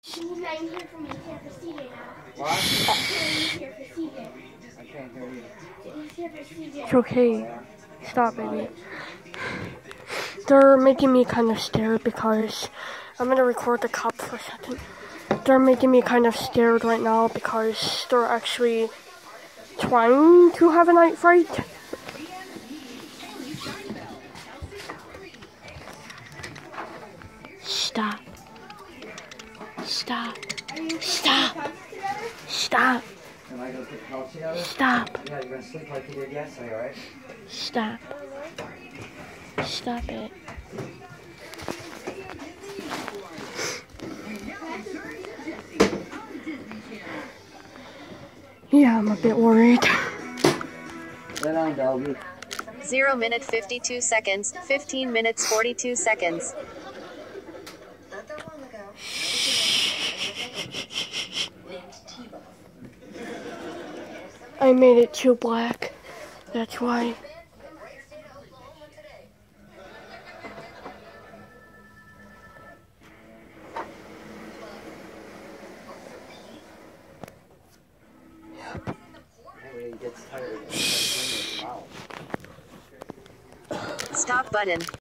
She's not in here for me. He's here for CJ now. What? He's here for CJ. I can't hear you. He's here for CJ. It's okay. Stop, baby. They're making me kind of scared because I'm gonna record the cops for a second. They're making me kind of scared right now because they're actually trying to have a night fright. Stop. Stop. Stop. Stop. Am I gonna put the couch together? Stop. Yeah, you're gonna sleep like you did yesterday, right? Stop. Stop it. Yeah, I'm a bit worried. Sit down, Delby. 0 minute 52 seconds, 15 minutes 42 seconds. I made it too black. That's why. He gets tired. Stop button.